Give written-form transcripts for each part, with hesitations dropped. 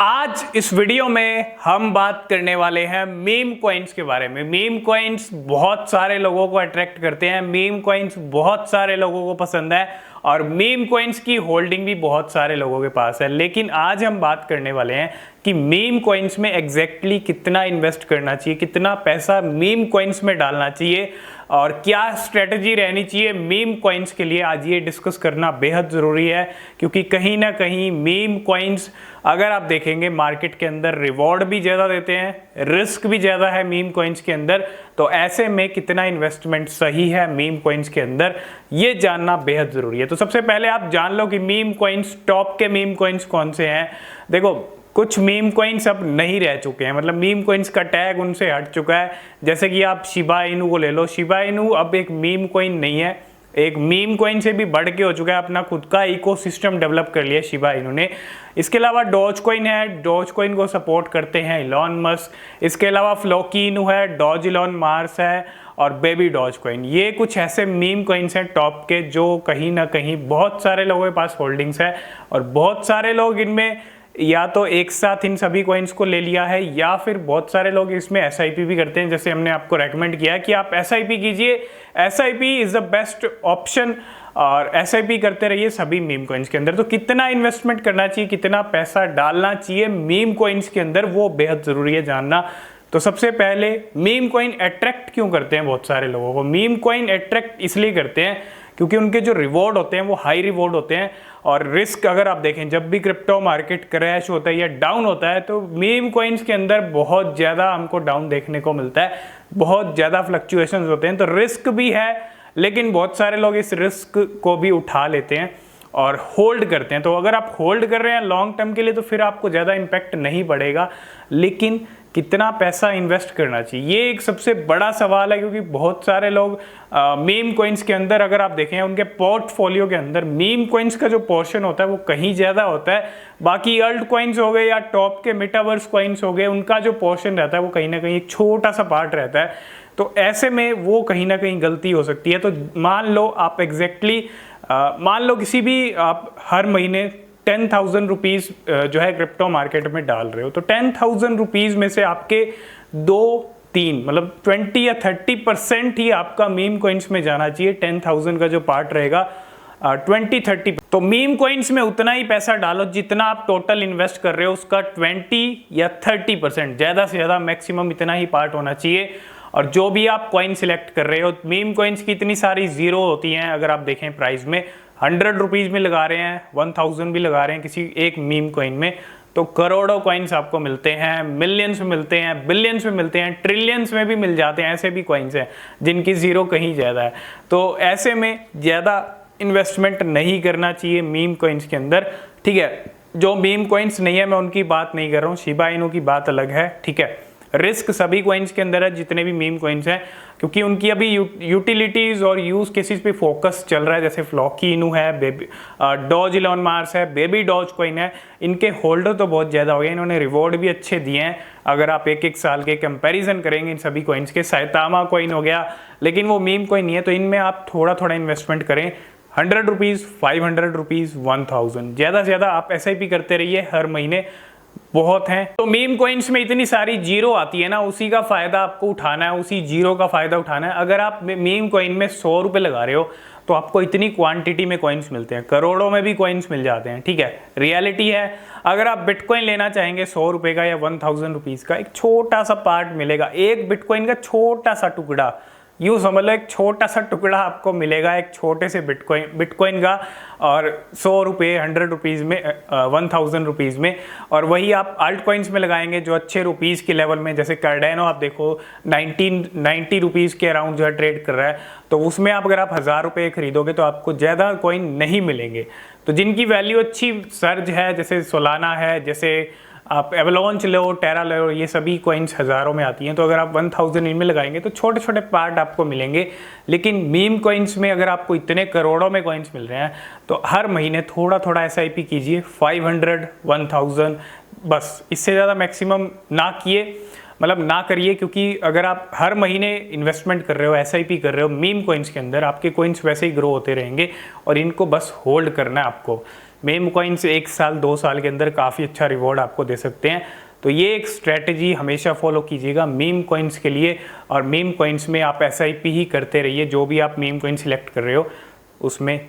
आज इस वीडियो में हम बात करने वाले हैं मीम कॉइन्स के बारे में। मीम कॉइन्स बहुत सारे लोगों को अट्रैक्ट करते हैं, मीम कॉइन्स बहुत सारे लोगों को पसंद है और मीम कॉइन्स की होल्डिंग भी बहुत सारे लोगों के पास है। लेकिन आज हम बात करने वाले हैं कि मीम कॉइन्स में एग्जैक्टली कितना इन्वेस्ट करना चाहिए, कितना पैसा मीम कॉइन्स में डालना चाहिए और क्या स्ट्रेटजी रहनी चाहिए मीम कॉइन्स के लिए। आज ये डिस्कस करना बेहद ज़रूरी है क्योंकि कहीं ना कहीं मीम कॉइन्स अगर आप देखेंगे मार्केट के अंदर रिवॉर्ड भी ज़्यादा देते हैं, रिस्क भी ज़्यादा है मीम कॉइन्स के अंदर। तो ऐसे में कितना इन्वेस्टमेंट सही है मीम कॉइन्स के अंदर, ये जानना बेहद ज़रूरी है। तो सबसे पहले आप जान लो कि मीम कॉइन्स, टॉप के मीम कॉइन्स कौन से हैं। देखो, कुछ मीम कॉइन्स अब नहीं रह चुके हैं, मतलब मीम कॉइन्स का टैग उनसे हट चुका है। जैसे कि आप शिबा इनू को ले लो, शिबा इनू अब एक मीम कॉइन नहीं है, एक मीम कॉइन से भी बढ़ के हो चुका है, अपना खुद का इकोसिस्टम डेवलप कर लिया शिबा इनू ने। इसके अलावा डॉज कॉइन है, डॉज कॉइन को सपोर्ट करते हैं इलॉन मस्क। इसके अलावा फ्लोकी इनू है, डॉज इलॉन मार्स है और बेबी डॉज कॉइन। ये कुछ ऐसे मीम कॉइन्स हैं टॉप के जो कहीं ना कहीं बहुत सारे लोगों के पास होल्डिंग्स है और बहुत सारे लोग इनमें या तो एक साथ इन सभी कॉइन्स को ले लिया है या फिर बहुत सारे लोग इसमें एसआईपी भी करते हैं। जैसे हमने आपको रेकमेंड किया कि आप एसआईपी कीजिए, SIP is the best option और एसआईपी करते रहिए सभी मीम कॉइन्स के अंदर। तो कितना इन्वेस्टमेंट करना चाहिए, कितना पैसा डालना चाहिए मीम कॉइन्स के अंदर, वो बेहद ज़रूरी है जानना। तो सबसे पहले मीम कॉइन अट्रैक्ट क्यों करते हैं बहुत सारे लोगों को। मीम कॉइन अट्रैक्ट इसलिए करते हैं क्योंकि उनके जो रिवॉर्ड होते हैं वो हाई रिवॉर्ड होते हैं और रिस्क अगर आप देखें जब भी क्रिप्टो मार्केट क्रैश होता है या डाउन होता है तो मीम कॉइन्स के अंदर बहुत ज़्यादा हमको डाउन देखने को मिलता है, बहुत ज़्यादा फ्लक्चुएशंस होते हैं। तो रिस्क भी है लेकिन बहुत सारे लोग इस रिस्क को भी उठा लेते हैं और होल्ड करते हैं। तो अगर आप होल्ड कर रहे हैं लॉन्ग टर्म के लिए तो फिर आपको ज़्यादा इम्पैक्ट नहीं पड़ेगा, लेकिन कितना पैसा इन्वेस्ट करना चाहिए ये एक सबसे बड़ा सवाल है। क्योंकि बहुत सारे लोग मीम कॉइन्स के अंदर अगर आप देखें उनके पोर्टफोलियो के अंदर मीम कॉइन्स का जो पोर्शन होता है वो कहीं ज़्यादा होता है। बाकी अल्ट कॉइन्स हो गए या टॉप के मेटावर्स कॉइन्स हो गए, उनका जो पोर्शन रहता है वो कहीं ना कहीं एक छोटा सा पार्ट रहता है। तो ऐसे में वो कहीं ना कहीं गलती हो सकती है। तो मान लो आप एग्जैक्टली मान लो किसी भी आप हर महीने 10,000 रुपीज़ जो है क्रिप्टो मार्केट में डाल रहे हो, तो 10,000 रुपीज़ में से आपके 2-3 मतलब 20 या 30% ही आपका मीम कॉइन्स में जाना चाहिए। 10,000 का जो पार्ट रहेगा 20-30, तो मीम कॉइन्स में उतना ही पैसा डालो जितना आप टोटल इन्वेस्ट कर रहे हो उसका 20 या 30%, ज़्यादा से ज़्यादा मैक्सिमम इतना ही पार्ट होना चाहिए। और जो भी आप कॉइन सिलेक्ट कर रहे हो, मीम कॉइन्स की इतनी सारी ज़ीरो होती हैं, अगर आप देखें प्राइस में 100 रुपीज़ में लगा रहे हैं, 1000 भी लगा रहे हैं किसी एक मीम कॉइन में, तो करोड़ों कॉइन्स आपको मिलते हैं, मिलियंस में मिलते हैं, बिलियंस में मिलते हैं, ट्रिलियंस में भी मिल जाते हैं। ऐसे भी कॉइन्स हैं जिनकी ज़ीरो कहीं ज़्यादा है। तो ऐसे में ज़्यादा इन्वेस्टमेंट नहीं करना चाहिए मीम कॉइन्स के अंदर, ठीक है। जो मीम कॉइन्स नहीं है मैं उनकी बात नहीं कर रहा हूँ, शिबा इनू की बात अलग है, ठीक है। रिस्क सभी कॉइन्स के अंदर है जितने भी मीम कॉइन्स हैं, क्योंकि उनकी अभी यूटिलिटीज़ और यूज़ केसेस पे फोकस चल रहा है। जैसे फ्लॉकी इनू है, डॉज इलॉन मार्स है, बेबी डॉज कॉइन है, इनके होल्डर तो बहुत ज़्यादा हो गए, इन्होंने रिवॉर्ड भी अच्छे दिए हैं। अगर आप एक साल के कंपैरिजन करेंगे इन सभी कॉइन्स के, साइतामा कॉइन हो गया लेकिन वो मीम कॉइन नहीं है, तो इनमें आप थोड़ा थोड़ा इन्वेस्टमेंट करें। 100 रुपीज़, 500 रुपीज़, 1000, ज़्यादा से ज़्यादा आप SIP करते रहिए हर महीने, बहुत हैं। तो मीम कॉइन्स में इतनी सारी जीरो आती है ना, उसी का फ़ायदा आपको उठाना है, उसी जीरो का फ़ायदा उठाना है। अगर आप मीम कॉइन में 100 रुपये लगा रहे हो तो आपको इतनी क्वांटिटी में कॉइन्स मिलते हैं, करोड़ों में भी कॉइन्स मिल जाते हैं, ठीक है। रियलिटी है। अगर आप बिटकॉइन लेना चाहेंगे 100 रुपये का या 1000 रुपीज़ का, एक छोटा सा पार्ट मिलेगा, एक बिटकॉइन का छोटा सा टुकड़ा, यूँ समझ लो एक छोटा सा टुकड़ा आपको मिलेगा एक छोटे से बिटकॉइन का, और 100 रुपये, 100 रुपीज़ में, 1000 रुपीज़ में। और वही आप अल्ट कॉइन्स में लगाएंगे जो अच्छे रुपीज़ के लेवल में, जैसे कार्डेनो आप देखो 90 रुपीज़ के अराउंड जो है ट्रेड कर रहा है, तो उसमें आप अगर आप 1000 रुपये खरीदोगे तो आपको ज़्यादा कॉइन नहीं मिलेंगे। तो जिनकी वैल्यू अच्छी सर्ज है, जैसे सोलाना है, जैसे आप एवलॉन्च लो, टेरा लो, ये सभी कॉइन्स हज़ारों में आती हैं। तो अगर आप 1000 इनमें लगाएंगे तो छोटे छोटे पार्ट आपको मिलेंगे। लेकिन मीम कॉइन्स में अगर आपको इतने करोड़ों में कॉइन्स मिल रहे हैं तो हर महीने थोड़ा थोड़ा SIP कीजिए, 500, 1000, बस, इससे ज़्यादा मैक्सिमम ना किए, मतलब ना करिए। क्योंकि अगर आप हर महीने इन्वेस्टमेंट कर रहे हो, SIP कर रहे हो मीम कॉइन्स के अंदर, आपके कॉइन्स वैसे ही ग्रो होते रहेंगे और इनको बस होल्ड करना है आपको। मीम कॉइन्स 1 साल 2 साल के अंदर काफ़ी अच्छा रिवॉर्ड आपको दे सकते हैं। तो ये एक स्ट्रेटजी हमेशा फॉलो कीजिएगा मीम कॉइन्स के लिए, और मीम कॉइन्स में आप SIP ही करते रहिए। जो भी आप मीम कॉइन सिलेक्ट कर रहे हो उसमें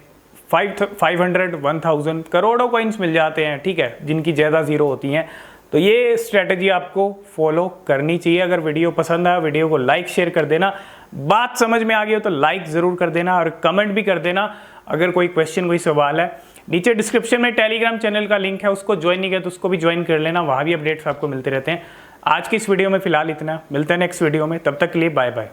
500, 1000 करोड़ों कॉइन्स मिल जाते हैं, ठीक है, जिनकी ज़्यादा ज़ीरो होती हैं। तो ये स्ट्रेटजी आपको फॉलो करनी चाहिए। अगर वीडियो पसंद आया वीडियो को लाइक शेयर कर देना, बात समझ में आ गई हो तो लाइक ज़रूर कर देना और कमेंट भी कर देना। अगर कोई क्वेश्चन कोई सवाल है, नीचे डिस्क्रिप्शन में टेलीग्राम चैनल का लिंक है, उसको ज्वाइन नहीं किया तो उसको भी ज्वाइन कर लेना, वहाँ भी अपडेट्स आपको मिलते रहते हैं। आज की इस वीडियो में फिलहाल इतना, मिलते हैं नेक्स्ट वीडियो में, तब तक के लिए बाय बाय।